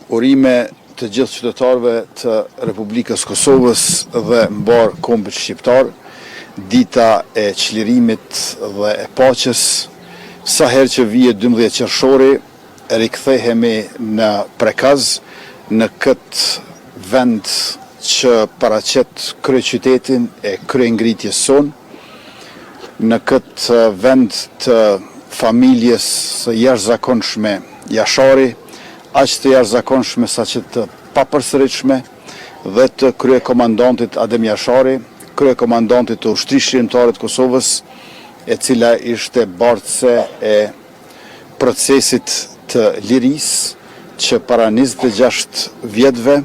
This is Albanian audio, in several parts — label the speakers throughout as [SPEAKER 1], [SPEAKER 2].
[SPEAKER 1] urime të gjithë qytetarëve të Republikës Kosovës dhe mbar kombit shqiptar, dita e çlirimit dhe e paqes. Sa herë që vije 12 qershori, rikthehemi në Prekaz, në këtë vend që paraqet kryeqytetin e kryengritjes sonë, në këtë vend të familjes së jashtëzakonshme Jashari, aq të jashtëzakonshme sa që të papërsëritshme, dhe të kryekomandantit Adem Jashari, kryekomandantit të ushtrisë shërimtare të Kosovës, e cila ishte bartëse e procesit të lirisë që para 26 vjetëve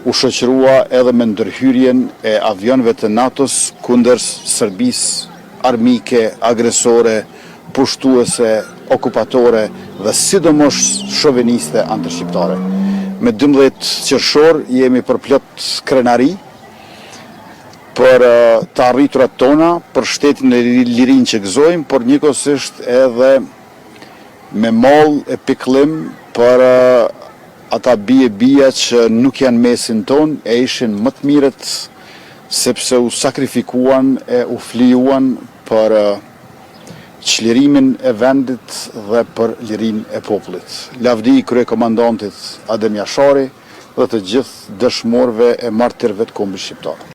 [SPEAKER 1] u shoqërua edhe me ndërhyrjen e avionëve të NATO-s kundër Serbisë armike, agresore, pushtuese, okupatore dhe sidomos shoviniste antishqiptare. Me 12 qershor jemi për plot krenari për të arriturat tona, për shtetin e lirinë që gëzojmë, por njëkohësisht edhe me mall e pikëllim për ata bija që nuk janë mesin ton, e ishin më të mirët sepse u sakrifikuan e u flijuan për çlirimin e vendit dhe për lirinë e popullit. Lavdi kryekomandantit Adem Jashari dhe të gjithë dëshmorëve e martirëve të kombit shqiptar.